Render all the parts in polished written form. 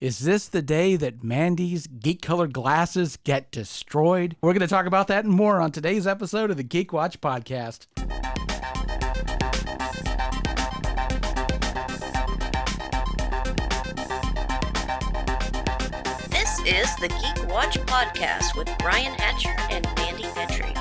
Is this the day that Mandy's geek-colored glasses get destroyed? We're going to talk about that and more on today's episode of the Geek Watch Podcast. This is the Geek Watch Podcast with Brian Hatcher and Mandy Petrie.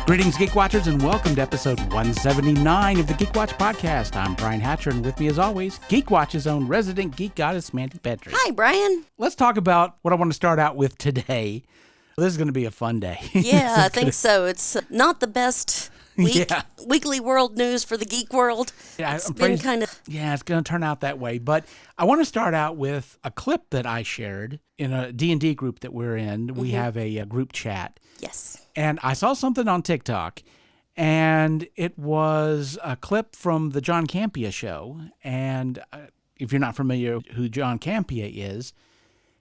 Greetings, Geek Watchers, and welcome to episode 179 of the Geek Watch Podcast. I'm Brian Hatcher, and with me, as always, Geek Watch's own resident geek goddess, Mandy Petrie. Hi, Brian. Let's talk about what I want to start out with today. This is going to be a fun day. Yeah, I think so. It's not the best weekly world news for the geek world. Yeah, it's been kind of... Yeah, it's going to turn out that way. But I want to start out with a clip that I shared in a D&D group that we're in. We have a group chat. Yes. And I saw something on TikTok, and it was a clip from the John Campea show. And if you're not familiar who John Campea is,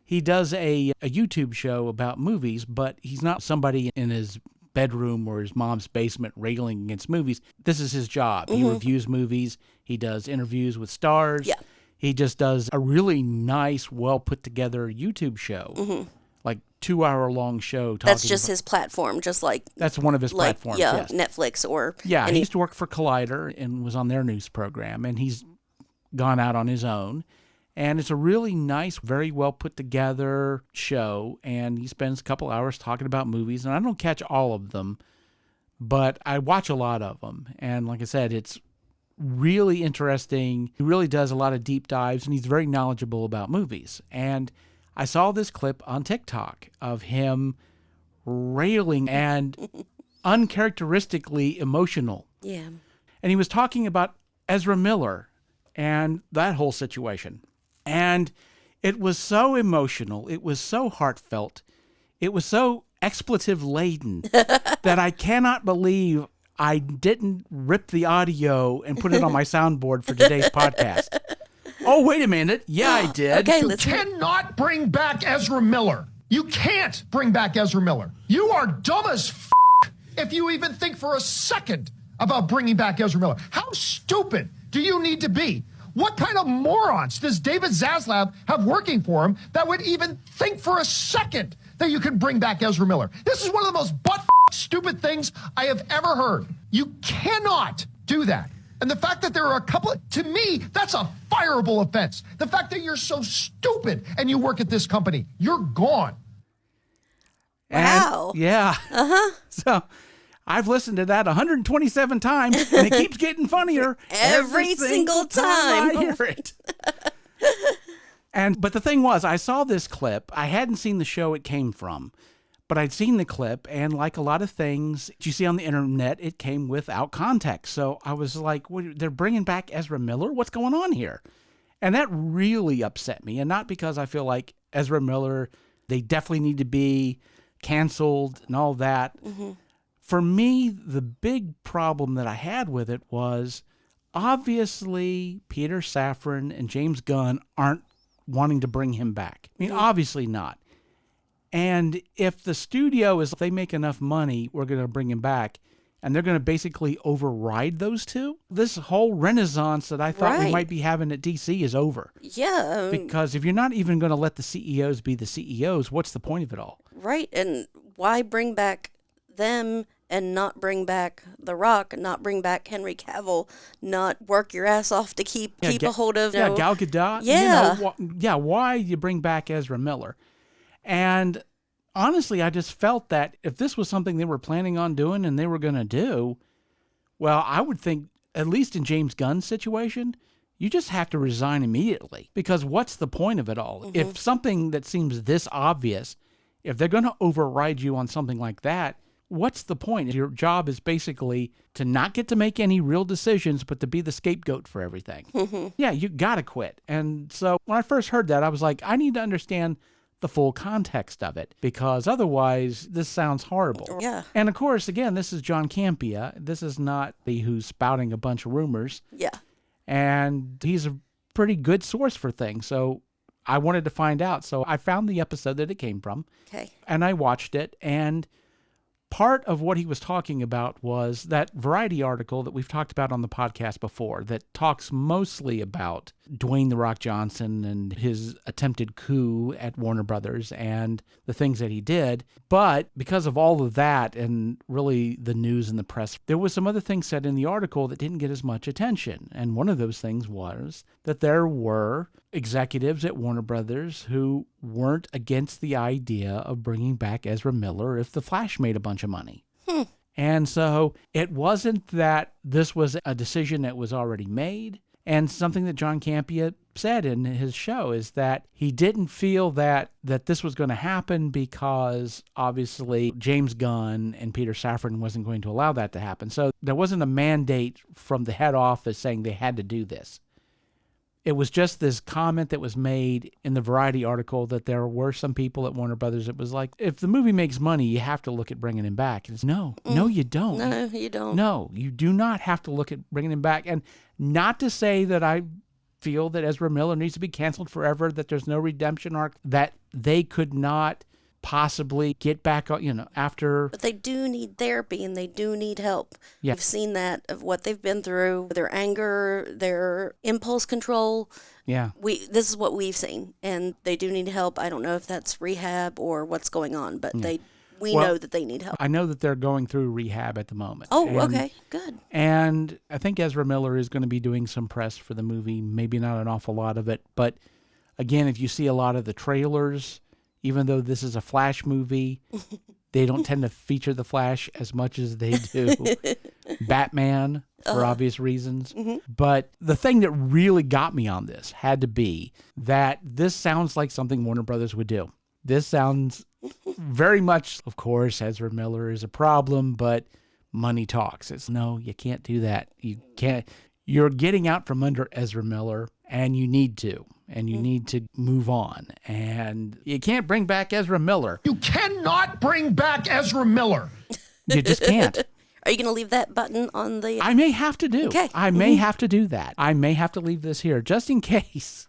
he does a YouTube show about movies, but he's not somebody in his bedroom or his mom's basement railing against movies. This is his job. He reviews movies. He does interviews with stars. Yeah. He just does a really nice, well put together YouTube show. Like 2-hour-long show. That's just his platform, just like... That's one of his platforms, yes. Netflix or... Yeah, he used to work for Collider and was on their news program, and he's gone out on his own. And it's a really nice, very well put together show, and he spends a couple hours talking about movies, and I don't catch all of them, but I watch a lot of them. And like I said, it's really interesting. He really does a lot of deep dives, and he's very knowledgeable about movies. And I saw this clip on TikTok of him railing and uncharacteristically emotional. Yeah. And he was talking about Ezra Miller and that whole situation. And it was so emotional. It was so heartfelt. It was so expletive-laden that I cannot believe I didn't rip the audio and put it on my soundboard for today's podcast. Oh, wait a minute. Yeah, I did. Okay, You cannot bring back Ezra Miller. You can't bring back Ezra Miller. You are dumb as if you even think for a second about bringing back Ezra Miller. How stupid do you need to be? What kind of morons does David Zaslav have working for him that would even think for a second that you could bring back Ezra Miller? This is one of the most stupid things I have ever heard. You cannot do that. And the fact that there are a couple, to me, that's a fireable offense. The fact that you're so stupid and you work at this company, you're gone. Wow. And, yeah. So I've listened to that 127 times, and it keeps getting funnier Every single time. I hear it. But the thing was, I saw this clip. I hadn't seen the show it came from, but I'd seen the clip, and like a lot of things you see on the internet, it came without context. So I was like, they're bringing back Ezra Miller? What's going on here? And that really upset me, and not because I feel like Ezra Miller, they definitely need to be canceled and all that. For me, the big problem that I had with it was, obviously, Peter Safran and James Gunn aren't wanting to bring him back. I mean, obviously not. And if the studio is, if they make enough money, we're going to bring him back, and they're going to basically override those two, this whole renaissance that I thought we might be having at DC is over. Yeah. Because if you're not even going to let the CEOs be the CEOs, what's the point of it all? Right. And why bring back them and not bring back The Rock, not bring back Henry Cavill, not work your ass off to keep a hold of... Gal Gadot. Yeah. Why you bring back Ezra Miller? And honestly, I just felt that if this was something they were planning on doing and they were going to do, well, I would think, at least in James Gunn's situation, you just have to resign immediately. Because what's the point of it all? If something that seems this obvious, if they're going to override you on something like that, what's the point? Your job is basically to not get to make any real decisions, but to be the scapegoat for everything. Yeah, you got to quit. And so when I first heard that, I was like, I need to understand the full context of it, because otherwise this sounds horrible. Yeah. And of course, again, this is John Campea. This is not the who's spouting a bunch of rumors. Yeah. And he's a pretty good source for things. So I wanted to find out. So I found the episode that it came from. Okay. And I watched it, and part of what he was talking about was that Variety article that we've talked about on the podcast before that talks mostly about Dwayne "The Rock" Johnson and his attempted coup at Warner Brothers and the things that he did. But because of all of that and really the news and the press, there was some other things said in the article that didn't get as much attention. And one of those things was that there were executives at Warner Brothers who weren't against the idea of bringing back Ezra Miller if The Flash made a bunch of money. And so it wasn't that this was a decision that was already made. And something that John Campea said in his show is that he didn't feel that this was going to happen because obviously James Gunn and Peter Safran wasn't going to allow that to happen. So there wasn't a mandate from the head office saying they had to do this. It was just this comment that was made in the Variety article that there were some people at Warner Brothers that was like, if the movie makes money, you have to look at bringing him back. And it's, no, you don't. No, you don't. No, you do not have to look at bringing him back. And not to say that I feel that Ezra Miller needs to be canceled forever, that there's no redemption arc, that they could not possibly get back, after. But they do need therapy and they do need help. Yeah. We've seen that of what they've been through, their anger, their impulse control. Yeah. This is what we've seen, and they do need help. I don't know if that's rehab or what's going on, but we know that they need help. I know that they're going through rehab at the moment. Oh, okay, good. And I think Ezra Miller is going to be doing some press for the movie, maybe not an awful lot of it, but again, if you see a lot of the trailers, even though this is a Flash movie, they don't tend to feature the Flash as much as they do Batman, for obvious reasons. Mm-hmm. But the thing that really got me on this had to be that this sounds like something Warner Brothers would do. This sounds very much, of course, Ezra Miller is a problem, but money talks. It's no, you can't do that. You can't. You're getting out from under Ezra Miller, and you need to. And you need to move on. And you can't bring back Ezra Miller. You cannot bring back Ezra Miller. You just can't. Are you going to leave that button on the... I may have to do. Okay. I may have to do that. I may have to leave this here just in case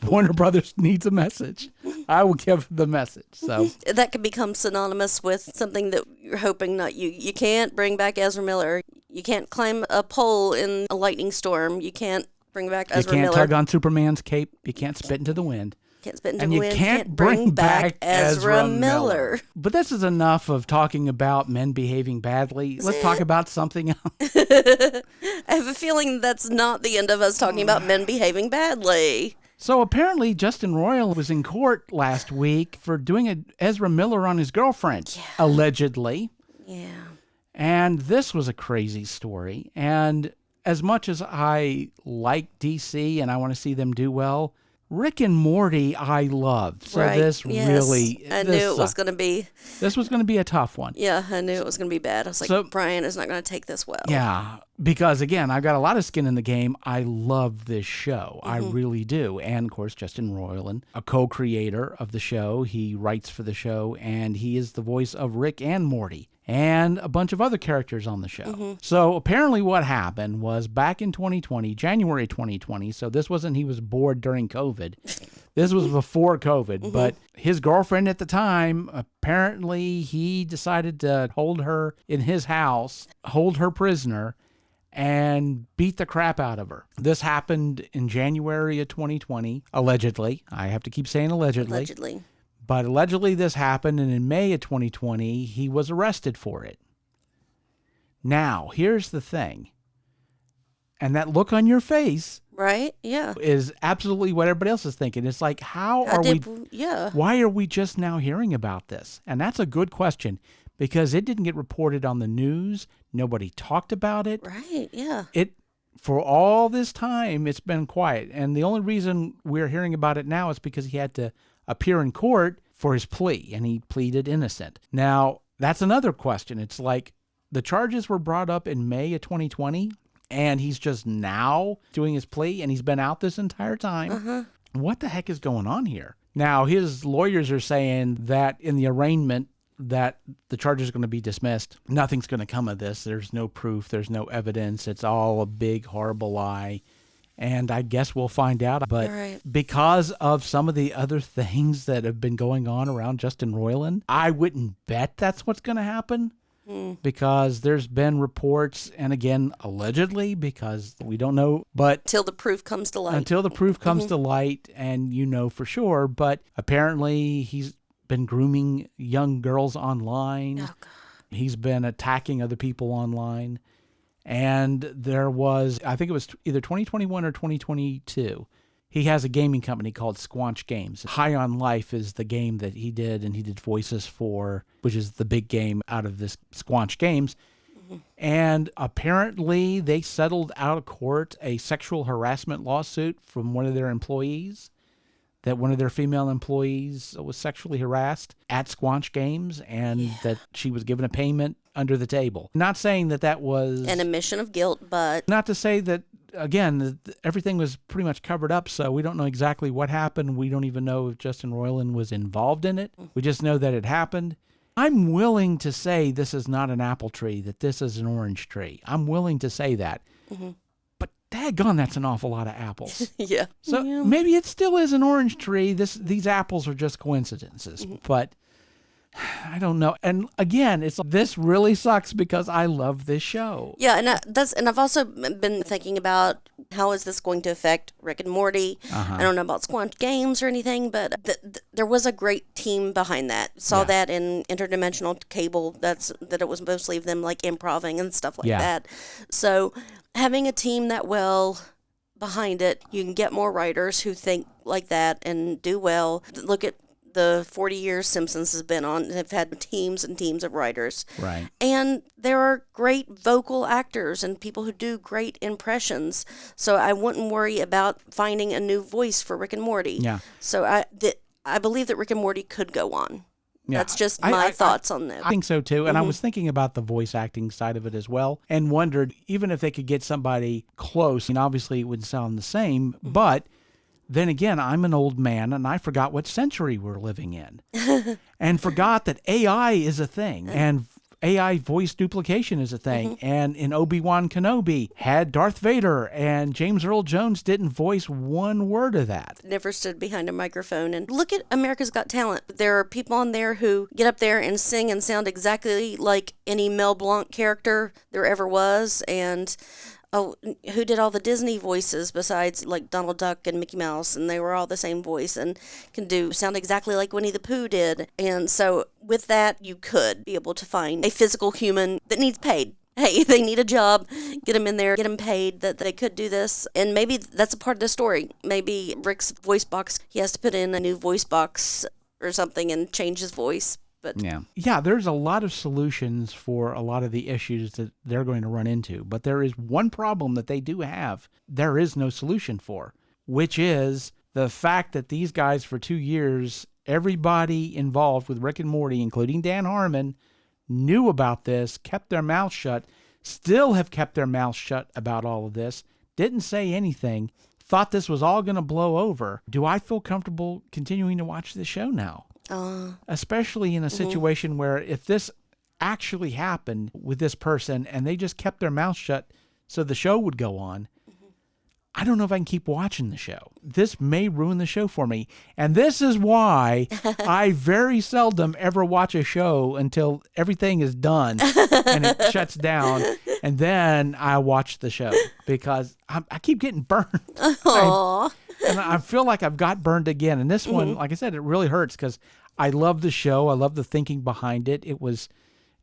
Warner Brothers needs a message. I will give the message. So that could become synonymous with something that you're hoping not. You can't bring back Ezra Miller. You can't climb a pole in a lightning storm. You can't bring back Ezra Miller. You can't tug on Superman's cape. You can't spit into the wind. Can't spit into and the you wind. Can't bring back Ezra Miller. But this is enough of talking about men behaving badly. Let's talk about something else. I have a feeling that's not the end of us talking about men behaving badly. So apparently Justin Roiland was in court last week for doing an Ezra Miller on his girlfriend, allegedly. Yeah. And this was a crazy story. And as much as I like DC and I want to see them do well, Rick and Morty I loved. So this really... I knew it was going to be... This was going to be a tough one. Yeah, I knew it was going to be bad. I was like, Brian is not going to take this well. Yeah, because again, I've got a lot of skin in the game. I love this show. I really do. And of course, Justin Roiland, a co-creator of the show. He writes for the show and he is the voice of Rick and Morty and a bunch of other characters on the show. So apparently what happened was back in 2020, January 2020, so this wasn't he was bored during COVID. This was before COVID, but his girlfriend at the time, apparently he decided to hold her in his house, hold her prisoner, and beat the crap out of her. This happened in January of 2020, allegedly. I have to keep saying allegedly. Allegedly. But allegedly this happened, and in May of 2020, he was arrested for it. Now, here's the thing. And that look on your face... Right, yeah. ...is absolutely what everybody else is thinking. It's like, why are we just now hearing about this? And that's a good question, because it didn't get reported on the news. Nobody talked about it. Right, yeah. For all this time, it's been quiet. And the only reason we're hearing about it now is because he had to appear in court for his plea, and he pleaded innocent. Now, that's another question. It's like the charges were brought up in May of 2020, and he's just now doing his plea, and he's been out this entire time. What the heck is going on here? Now, his lawyers are saying that in the arraignment that the charges are going to be dismissed. Nothing's going to come of this. There's no proof. There's no evidence. It's all a big, horrible lie. And I guess we'll find out. But because of some of the other things that have been going on around Justin Roiland, I wouldn't bet that's what's going to happen. because there's been reports, and again, allegedly, because we don't know, but Till the proof comes to light. until the proof comes to light and you know for sure, but apparently he's been grooming young girls online. Oh, God. He's been attacking other people online. And there was, I think it was either 2021 or 2022, he has a gaming company called Squanch Games. High on Life is the game that he did, and he did voices for, which is the big game out of this Squanch Games. And apparently they settled out of court a sexual harassment lawsuit from one of their employees, that one of their female employees was sexually harassed at Squanch Games, and that she was given a payment under the table. Not saying that that was An admission of guilt, but not to say that, again, everything was pretty much covered up, so we don't know exactly what happened. We don't even know if Justin Roiland was involved in it. We just know that it happened. I'm willing to say this is not an apple tree, that this is an orange tree. I'm willing to say that. But daggone, that's an awful lot of apples. yeah. So maybe it still is an orange tree. These apples are just coincidences, but I don't know. And again, this really sucks because I love this show. Yeah, and I've also been thinking about how is this going to affect Rick and Morty. I don't know about Squanch Games or anything, but there was a great team behind that. Saw that in Interdimensional Cable. That it was mostly of them like improving and stuff like that. So having a team that well behind it, you can get more writers who think like that and do well. Look at the 40 years Simpsons has been on. They've had teams and teams of writers. Right. And there are great vocal actors and people who do great impressions. So I wouldn't worry about finding a new voice for Rick and Morty. Yeah. So I believe that Rick and Morty could go on. Yeah. That's just my thoughts on that. I think so too. And I was thinking about the voice acting side of it as well, and wondered even if they could get somebody close. And obviously it would sound the same, but then again, I'm an old man, and I forgot what century we're living in, and forgot that AI is a thing, and AI voice duplication is a thing. And in Obi-Wan Kenobi had Darth Vader, and James Earl Jones didn't voice one word of that. Never stood behind a microphone. And look at America's Got Talent. There are people on there who get up there and sing and sound exactly like any Mel Blanc character there ever was. And who did all the Disney voices besides like Donald Duck and Mickey Mouse, and they were all the same voice and can sound exactly like Winnie the Pooh did. And so with that, you could be able to find a physical human that needs paid. Hey, they need a job, get them in there, get them paid, that they could do this. And maybe that's a part of the story. Maybe Rick's voice box, he has to put in a new voice box or something and change his voice. But yeah, there's a lot of solutions for a lot of the issues that they're going to run into. But there is one problem that they do have there is no solution for, which is the fact that these guys for 2 years, everybody involved with Rick and Morty, including Dan Harmon, knew about this, kept their mouth shut, still have kept their mouth shut about all of this, didn't say anything, thought this was all going to blow over. Do I feel comfortable continuing to watch this show now? Especially in a situation where if this actually happened with this person and they just kept their mouth shut so the show would go on, I don't know if I can keep watching the show. This may ruin the show for me. And this is why I very seldom ever watch a show until everything is done and it shuts down. And then I watch the show because I keep getting burned. And I feel like I've got burned again. And this one, like I said, it really hurts because I love the show. I love the thinking behind it. It was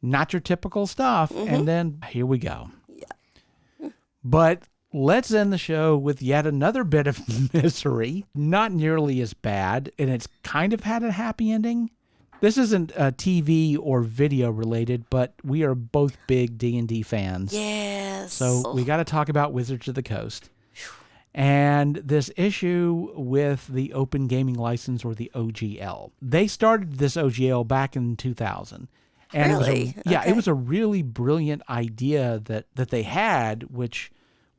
not your typical stuff. And then here we go. Yeah. But let's end the show with yet another bit of misery. Not nearly as bad. And it's kind of had a happy ending. This isn't TV or video related, but we are both big D&D fans. Yes. So we got to talk about Wizards of the Coast. And this issue with the Open Gaming License, or the OGL. They started this OGL back in 2000. And really? It was a really brilliant idea that they had, which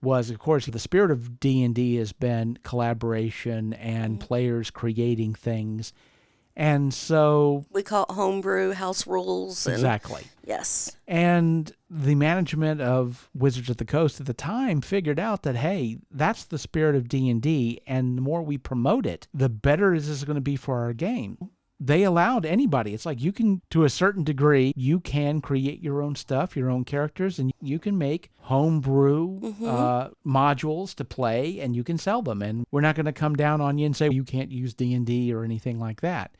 was, of course, the spirit of D&D has been collaboration and players creating things. And so we call it homebrew, house rules. Exactly. Yes. And the management of Wizards of the Coast at the time figured out that, hey, that's the spirit of D&D, and the more we promote it, the better this is going to be for our game. they allowed anybody. It's like you can, to a certain degree, you can create your own stuff, your own characters, and you can make homebrew modules to play, and you can sell them. And we're not going to come down on you and say you can't use D&D or anything like that.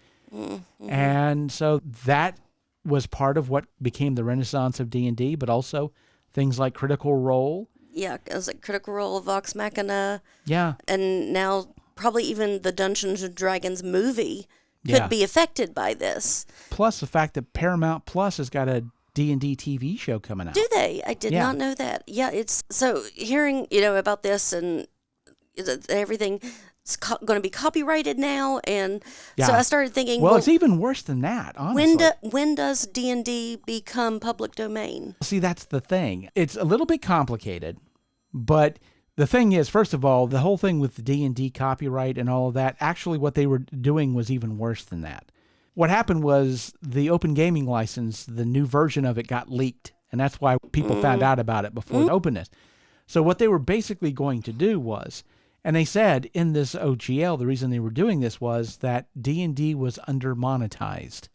And so that was part of what became the renaissance of D&D, but also things like Critical Role. Yeah, it was like Critical Role, Vox Machina. Yeah. And now probably even the Dungeons and Dragons movie could be affected by this. Plus the fact that Paramount Plus has got a D&D TV show coming out. Do they? I did not know that. Yeah, it's so hearing, about this and everything is going to be copyrighted now, and so I started thinking, well, it's even worse than that, honestly. When does D&D become public domain? See, that's the thing. It's a little bit complicated, but the thing is, first of all, the whole thing with the D&D copyright and all of that, actually what they were doing was even worse than that. What happened was the Open Gaming License, the new version of it got leaked, and that's why people found out about it before it opened it. So what they were basically going to do was, and they said in this OGL, the reason they were doing this was that D&D was under-monetized.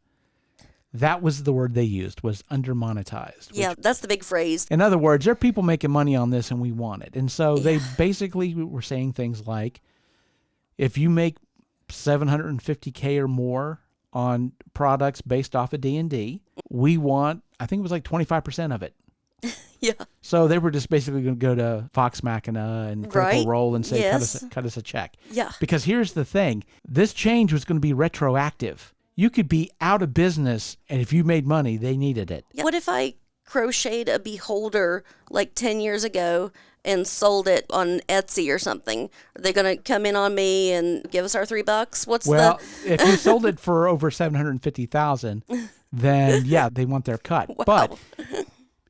That was the word they used, was under-monetized. Yeah, that's the big phrase. In other words, there are people making money on this and we want it. And so they basically were saying things like, if you make $750K or more on products based off of D&D, we want, I think it was like 25% of it. Yeah. So they were just basically going to go to Vox Machina and Critical Role and say, cut us a check. Yeah. Because here's the thing. This change was going to be retroactive. You could be out of business, and if you made money, they needed it. Yeah. What if I crocheted a beholder like 10 years ago and sold it on Etsy or something? Are they going to come in on me and give us our $3? Well, if you sold it for over $750,000, then yeah, they want their cut. Wow. But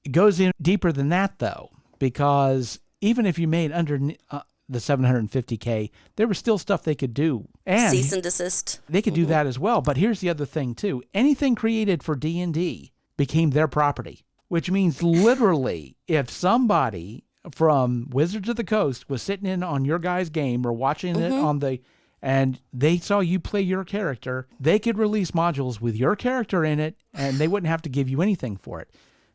it goes in deeper than that, though, because even if you made under the $750K, there was still stuff they could do. And cease and desist. They could do that as well. But here's the other thing, too. Anything created for D&D became their property, which means literally if somebody from Wizards of the Coast was sitting in on your guy's game or watching it on and they saw you play your character, they could release modules with your character in it, and they wouldn't have to give you anything for it.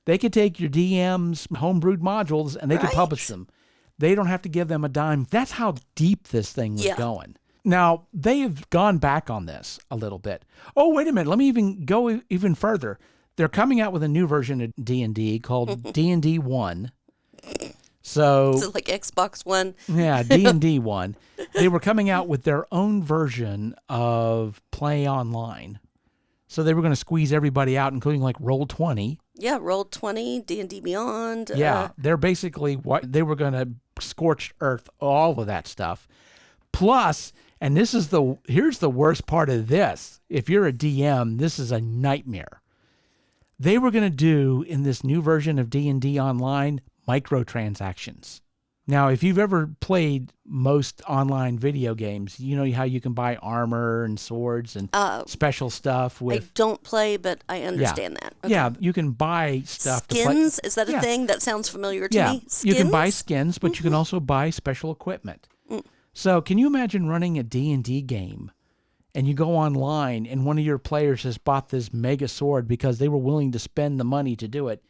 They could take your DM's homebrewed modules and they could publish them. They don't have to give them a dime. That's how deep this thing was going. Now, they have gone back on this a little bit. Oh, wait a minute. Let me even go even further. They're coming out with a new version of D&D called D&D 1. So it's like Xbox One. Yeah, D&D 1. They were coming out with their own version of Play Online. So they were going to squeeze everybody out, including like Roll20. Yeah, Roll20, D&D Beyond. Yeah, they're basically what they were going to scorch earth, all of that stuff. Plus, and here's the worst part of this. If you're a DM, this is a nightmare. They were going to do in this new version of D&D Online microtransactions. Now, if you've ever played most online video games, you know how you can buy armor and swords and special stuff with... I don't play, but I understand that. Okay. Yeah, you can buy stuff. Skins? Is that a thing? That sounds familiar to me. Skins? You can buy skins, but you can also buy special equipment. So can you imagine running a D&D game and you go online and one of your players has bought this mega sword because they were willing to spend the money to do it?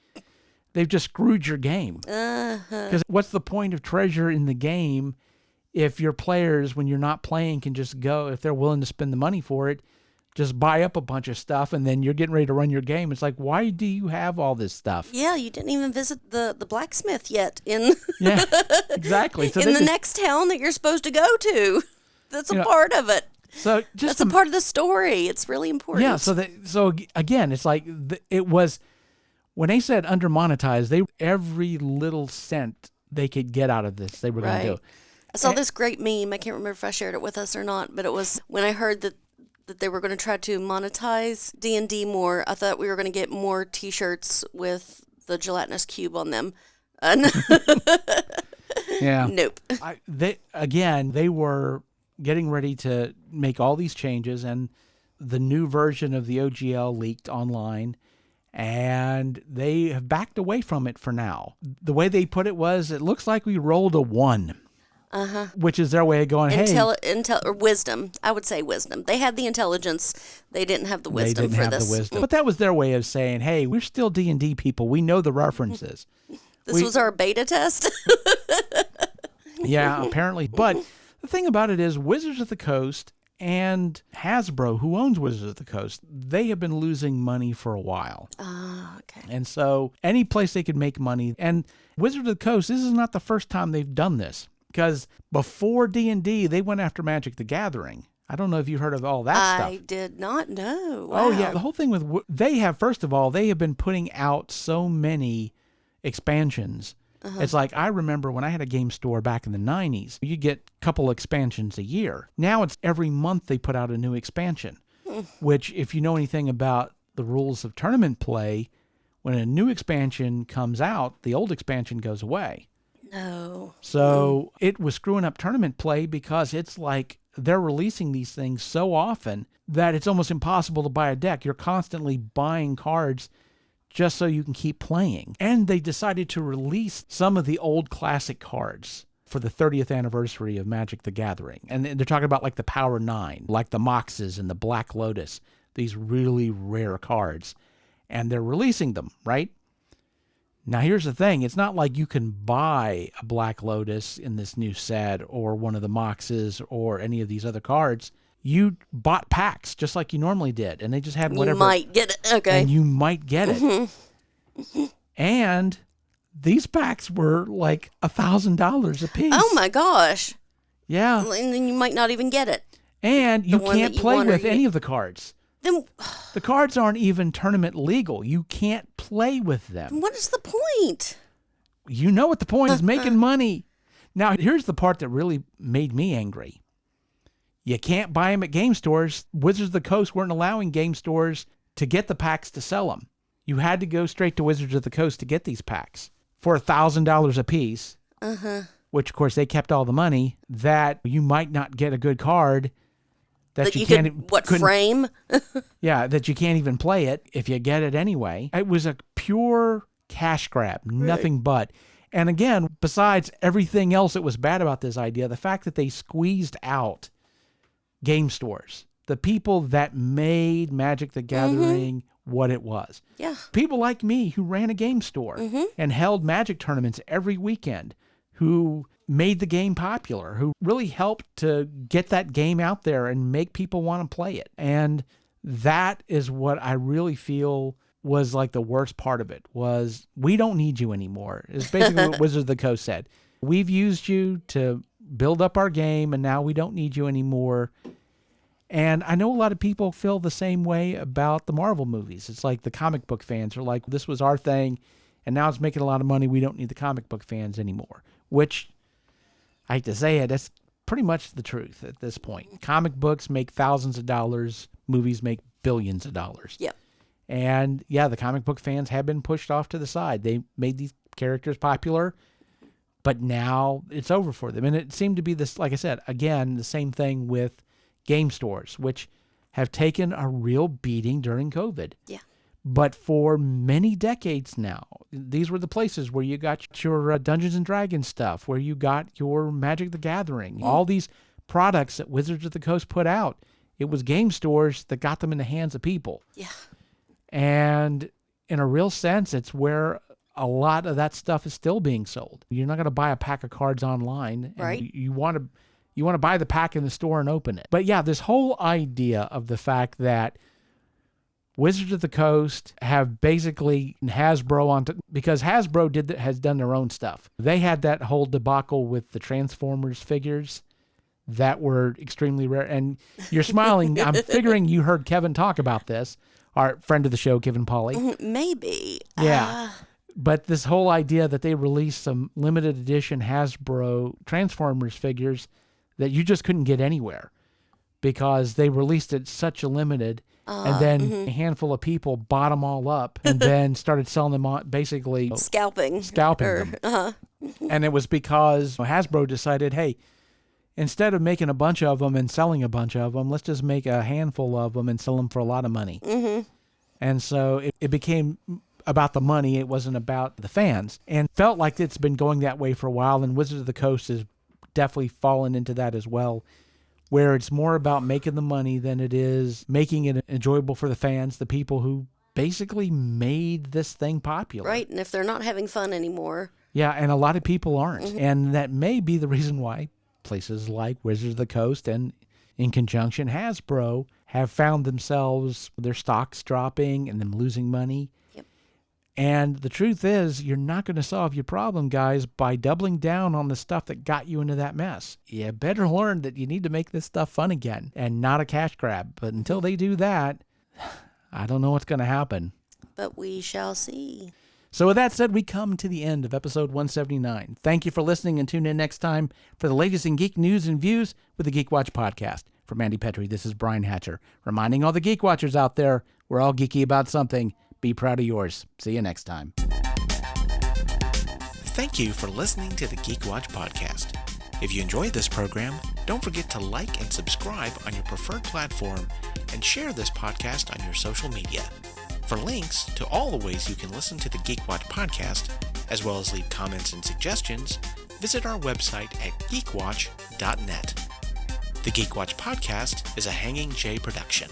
They've just screwed your game. Because what's the point of treasure in the game if your players, when you're not playing, can just go, if they're willing to spend the money for it, just buy up a bunch of stuff and then you're getting ready to run your game. It's like, why do you have all this stuff? Yeah, you didn't even visit the blacksmith yet in yeah, exactly. So in the next town that you're supposed to go to. That's a part of it. So that's a part of the story. It's really important. Yeah, so again, it's like it was... When they said under monetized, every little cent they could get out of this, they were going to do. I saw this great meme. I can't remember if I shared it with us or not, but it was when I heard that they were going to try to monetize D&D more. I thought we were going to get more T-shirts with the gelatinous cube on them. Yeah. Nope. They were getting ready to make all these changes, and the new version of the OGL leaked online. And they have backed away from it for now. The way they put it was, it looks like we rolled a 1. which is their way of going, hey. Or wisdom. I would say wisdom. They had the intelligence. They didn't have the wisdom for this. The wisdom. But that was their way of saying, hey, we're still D&D people. We know the references. This was our beta test. Yeah, apparently. But the thing about it is Wizards of the Coast and Hasbro, who owns Wizards of the Coast, they have been losing money for a while. Okay. And so any place they could make money. And Wizards of the Coast, this is not the first time they've done this. Because before D&D, they went after Magic the Gathering. I don't know if you heard of all that stuff. I did not know. Wow. Oh, yeah. The whole thing with... They have, first of all, they have been putting out so many expansions. It's like, I remember when I had a game store back in the 90s, you get a couple expansions a year. Now it's every month they put out a new expansion, which if you know anything about the rules of tournament play, when a new expansion comes out, the old expansion goes away. No. So it was screwing up tournament play because it's like they're releasing these things so often that it's almost impossible to buy a deck. You're constantly buying cards just so you can keep playing. And they decided to release some of the old classic cards for the 30th anniversary of Magic the Gathering. And they're talking about like the Power 9, like the Moxes and the Black Lotus, these really rare cards. And they're releasing them, right? Now, here's the thing. It's not like you can buy a Black Lotus in this new set or one of the Moxes or any of these other cards. You bought packs just like you normally did, and they just had whatever. You might get it. Okay. And you might get it. And these packs were like $1,000 a piece. Oh, my gosh. Yeah. And then you might not even get it. And you can't play with any of the cards. Then the cards aren't even tournament legal. You can't play with them. What is the point? You know what the point is, making money. Now, here's the part that really made me angry. You can't buy them at game stores. Wizards of the Coast weren't allowing game stores to get the packs to sell them. You had to go straight to Wizards of the Coast to get these packs for $1,000 a piece, which, of course, they kept all the money, that you might not get a good card that you can't... frame? Yeah, that you can't even play it if you get it anyway. It was a pure cash grab, nothing but. And again, besides everything else that was bad about this idea, the fact that they squeezed out game stores, the people that made Magic the Gathering what it was. Yeah. People like me who ran a game store and held Magic tournaments every weekend, who made the game popular, who really helped to get that game out there and make people want to play it. And that is what I really feel was like the worst part of it, was we don't need you anymore. It's basically what Wizards of the Coast said. We've used you to build up our game, and now we don't need you anymore. And I know a lot of people feel the same way about the Marvel movies. It's like the comic book fans are like, this was our thing, and now it's making a lot of money. We don't need the comic book fans anymore, which, I hate to say it, that's pretty much the truth at this point. Comic books make thousands of dollars. Movies make billions of dollars. Yep. And, yeah, the comic book fans have been pushed off to the side. They made these characters popular, but now it's over for them. And it seemed to be this, like I said, again, the same thing with game stores, which have taken a real beating during COVID. Yeah. But for many decades now, these were the places where you got your Dungeons and Dragons stuff, where you got your Magic the Gathering, all these products that Wizards of the Coast put out. It was game stores that got them in the hands of people. Yeah. And in a real sense, it's where a lot of that stuff is still being sold. You're not going to buy a pack of cards online. Right. And you want to buy the pack in the store and open it. But yeah, this whole idea of the fact that Wizards of the Coast have basically Hasbro on, because Hasbro has done their own stuff. They had that whole debacle with the Transformers figures that were extremely rare. And you're smiling. I'm figuring you heard Kevin talk about this. Our friend of the show, Kevin Pauly. Maybe. Yeah. But this whole idea that they released some limited edition Hasbro Transformers figures that you just couldn't get anywhere because they released it such a limited, and then a handful of people bought them all up and then started selling them on, basically Scalping them. And it was because Hasbro decided, hey, instead of making a bunch of them and selling a bunch of them, let's just make a handful of them and sell them for a lot of money. And so it became about the money. It wasn't about the fans, and felt like it's been going that way for a while. And Wizards of the Coast is definitely fallen into that as well, where it's more about making the money than it is making it enjoyable for the fans, the people who basically made this thing popular. Right, and if they're not having fun anymore. Yeah, and a lot of people aren't. And that may be the reason why places like Wizards of the Coast and, in conjunction, Hasbro have found themselves, their stocks dropping and them losing money. Yep. And the truth is, you're not going to solve your problem, guys, by doubling down on the stuff that got you into that mess. You better learn that you need to make this stuff fun again and not a cash grab. But until they do that, I don't know what's going to happen. But we shall see. So with that said, we come to the end of episode 179. Thank you for listening, and tune in next time for the latest in geek news and views with the Geek Watch podcast. For Mandy Petrie, this is Brian Hatcher, reminding all the Geek Watchers out there, we're all geeky about something. Be proud of yours. See you next time. Thank you for listening to the Geek Watch podcast. If you enjoyed this program, don't forget to like and subscribe on your preferred platform and share this podcast on your social media. For links to all the ways you can listen to the Geek Watch podcast, as well as leave comments and suggestions, visit our website at geekwatch.net. The Geek Watch podcast is a Hanging J production.